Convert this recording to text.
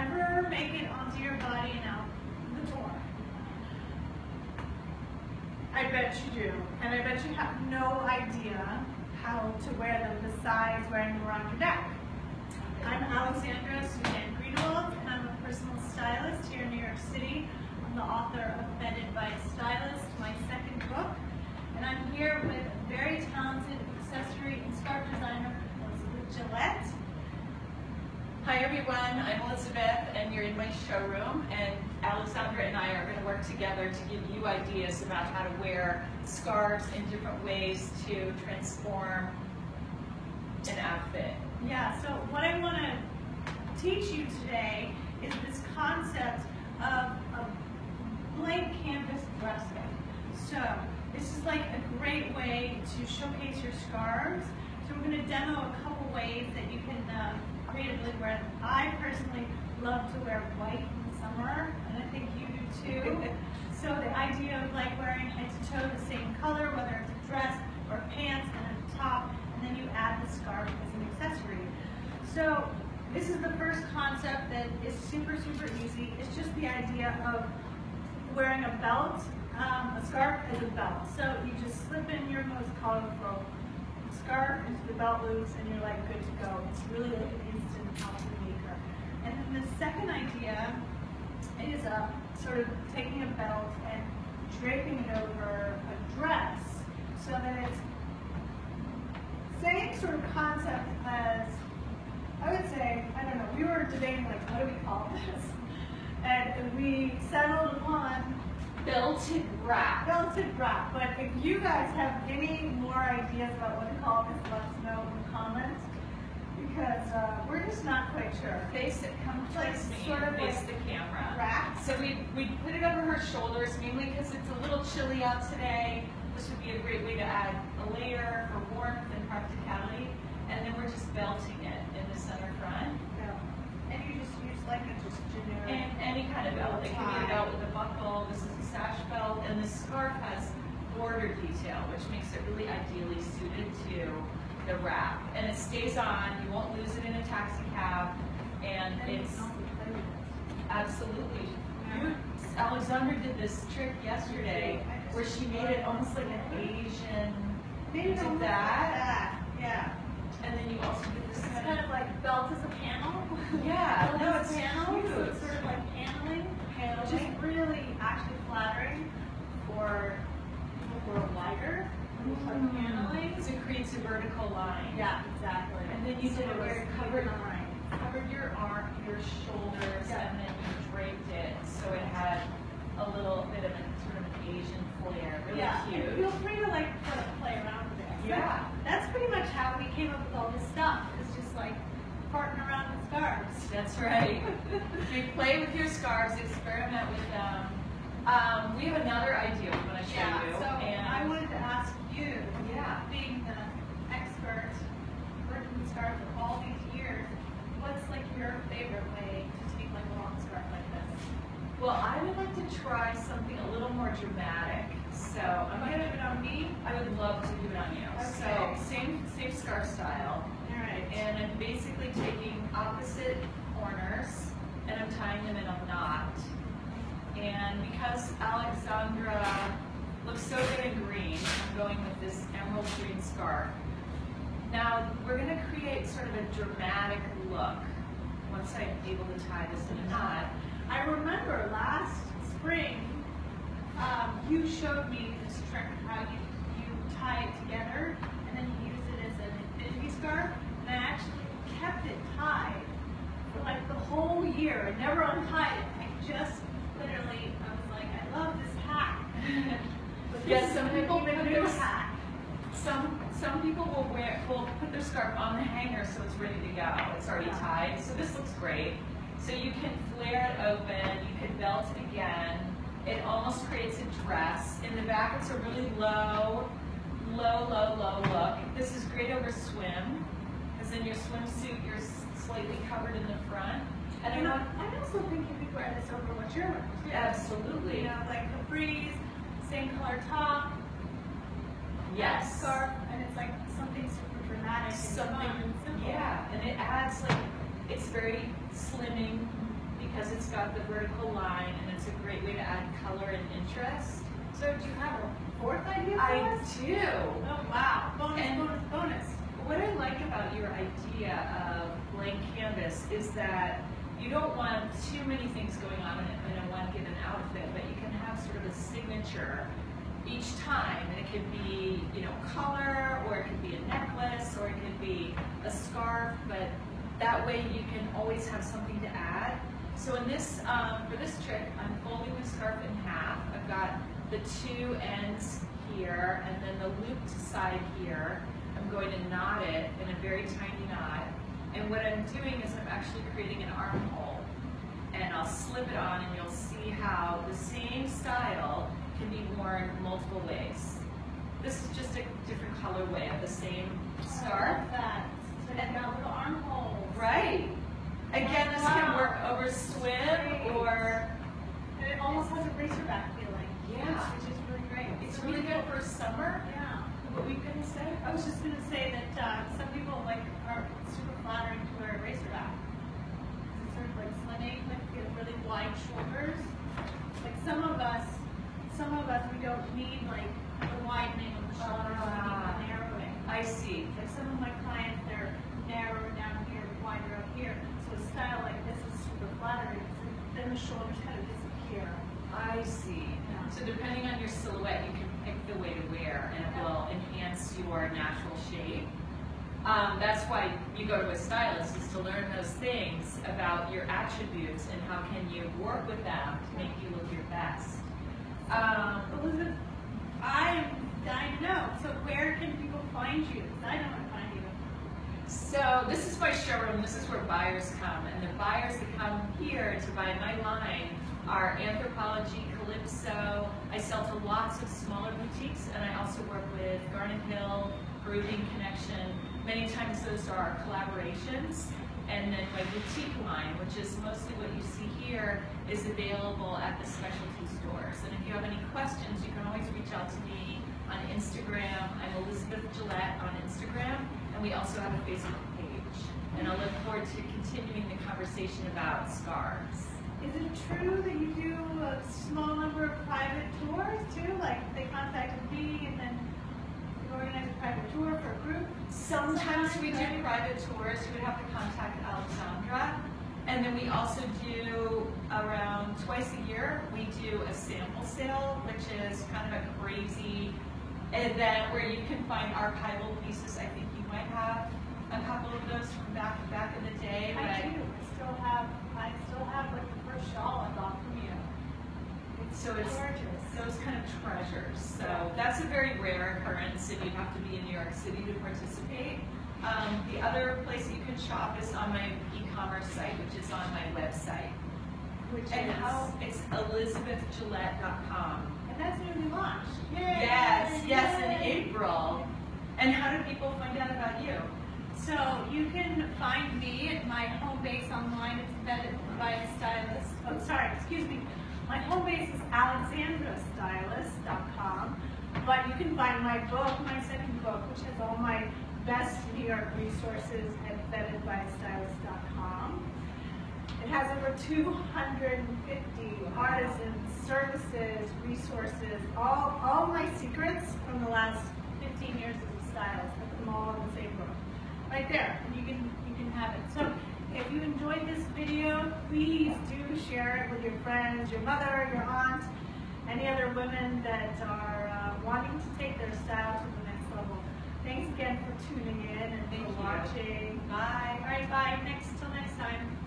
ever make it onto your body and out the door? I bet you do. And I bet you have no idea how to wear them besides wearing them around your neck. I'm Alexandra Greenawalt, and I'm a personal stylist here in New York City. I'm the author of Vetted by Stylist, my second book. And I'm here with a very talented accessory and scarf designer, ElizabethGillett. Hi everyone, I'm Elizabeth and you're in my showroom, and Alexandra and I are going to work together to give you ideas about how to wear scarves in different ways to transform an outfit. Yeah, so what I want to teach you today is this concept of a blank canvas dressing. So this is like a great way to showcase your scarves. So we're going to demo a couple ways that you can creatively wear them. I personally love to wear white in the summer, and I think you do too. So the idea of like wearing head to toe the same color, whether it's a dress or pants and a top, and then you add the scarf as an accessory. So this is the first concept that is super, super easy. It's just the idea of wearing a belt, a scarf as a belt. So you just slip in your most colorful scarf into the belt loops and you're like good to go. It's really like an instant outfit maker. And then the second idea is sort of taking a belt and draping it over a dress so that it's same sort of concept as, I would say, I don't know, we were debating like what do we call this? And we settled upon Belted wrap. Belted wrap. But if you guys have any more ideas about what to call this, let us know in the comments, because we're just not quite sure. Face it, come towards me sort of and face like the camera. Wrap. So we put it over her shoulders, mainly because it's a little chilly out today. This would be a great way to add a layer for warmth and practicality. And then we're just belting it in the center front. Yeah. And you just use like a just generic. And any kind of belt. It can be a belt with a buckle. This is a sash belt, and the scarf has border detail, which makes it really ideally suited to the wrap. And it stays on. You won't lose it in a taxi cab. And it's absolutely. Alexandra did this trick yesterday where she made it almost like an Asian. Maybe did that. Yeah. And then you also did this It's kind of like belt as a panel. Yeah, Belt no, as it's a panel. huge. So it's sort of like paneling. Which is really actually flattering for people who are wider. Like paneling. So it creates a vertical line. Yeah, exactly. And then you did it where it covered your arm, your shoulders, Yeah. and then you draped it so it had a little bit of a sort of an Asian flair. Really cute. And feel free to like play around with it. So Yeah. that's pretty much how we came up with all this stuff. It's just like farting around with scarves. That's right. You play with your scarves, experiment with them. We have another idea we want to show you. So and I wanted to ask you, Yeah. being the expert working with scarves for all these years, what's like your favorite way to take like a long scarf like this? Well, I would like to try something a little more dramatic. So I'm Want to gonna do it on me? I would love to do it on you. Okay. So same scarf style. All right. And I'm basically taking opposite corners and I'm tying them in a knot. And because Alexandra looks so good in green, I'm going with this emerald green scarf. Now we're going to create sort of a dramatic look once I'm able to tie this in a knot. I remember last spring, you showed me this trick, how you tie it together and then you use it as an infinity scarf. And I actually kept it tied for like the whole year. I never untied it. I just literally, I was like, I love this hack. But Yes, some people even put new their hack. Some people will put their scarf on the hanger so it's ready to go. It's already tied, so this looks great. So you can flare it open, you can belt it again. It almost creates a dress. In the back, it's a really low look. This is great over swim, because in your swimsuit, you're slightly covered in the front. And You know, I also think you could wear this over what you're wearing too. Absolutely. You know, like capris, same color top, Yes. scarf, and it's like something super dramatic and fun and simple. Yeah, and it adds like, it's very slimming, because it's got the vertical line and it's a great way to add color and interest. So do you have a fourth idea for I us? do. Oh wow, bonus, And- bonus, bonus. What I like about your idea of blank canvas is that you don't want too many things going on in a one given outfit, but you can have sort of a signature each time. And it could be, you know, color, or it could be a necklace, or it could be a scarf, but that way you can always have something to add. So in this, for this trick, I'm folding the scarf in half. I've got the two ends here, and then the looped side here. I'm going to knot it in a very tiny knot. And what I'm doing is I'm actually creating an armhole. And I'll slip it on, and you'll see how the same style can be worn multiple ways. This is just a different colorway of the same scarf. I love that. So you've got little armholes. Right. Again, this can work over swim or, And it almost has a racerback feeling. Yeah. Which is really great. it's really good for summer. Yeah. What were you gonna say? I was just going to say that some people like are super flattering to wear a racerback. It's sort of like slimming, like you have really wide shoulders. Like some of us, we don't need like the widening of the shoulders, we need the narrowing. I see. Like some of my clients, they're narrower down here, wider up here. So a style like this is super flattering. So then the shoulders kind of disappear. I see. Yeah. So depending on your silhouette, you can pick the way to wear, and it will enhance your natural shape. That's why you go to a stylist, is to learn those things about your attributes and how can you work with them to make you look your best. Elizabeth, I am dying to know. So where can people find you? Because I know where to find you. So this is my showroom. This is where buyers come, and the buyers that come here to buy my line are Anthropologie, Calypso. I sell to lots of smaller boutiques, and I also work with Garnet Hill, Peruvian Connection. Many times those are collaborations. And then my boutique line, which is mostly what you see here, is available at the specialty stores. And if you have any questions, you can always reach out to me on Instagram. I'm ElizabethGillett on Instagram, and we also have a Facebook page. And I look forward to continuing the conversation about scarves. Is it true that you do a small number of private tours too? Like they contacted me and then you organize a private tour for a group? Sometimes we do right? private tours. You would have to contact Alexandra. And then we also do, around twice a year, we do a sample sale, which is kind of a crazy event where you can find archival pieces. I think you might have a couple of those from back in the day. I do. I still have like the first shawl I bought from you. So it's gorgeous. those kind of treasures. So that's a very rare occurrence, and you'd have to be in New York City to participate. The other place that you can shop is on my e-commerce site, which is on my website. Which And is, how it's ElizabethGillett.com. and that's newly launched. Yay! Yes, in Yay! April. And how do people find out about you? So you can find me at my home base online. It's vetted by a stylist. Oh, sorry, excuse me. My home base is alexandrastylist.com. But you can find my book, my second book, which has all my best New York resources at vettedbystylist.com. It has over 250 artisans, services, resources, all my secrets from the last 15 years as a stylist. I put them all in the same book. Right there, and you can have it. So if you enjoyed this video, please do share it with your friends, your mother, your aunt, any other women that are wanting to take their style to the next level. Thanks again for tuning in and for watching. Bye. All right, bye. Till next time.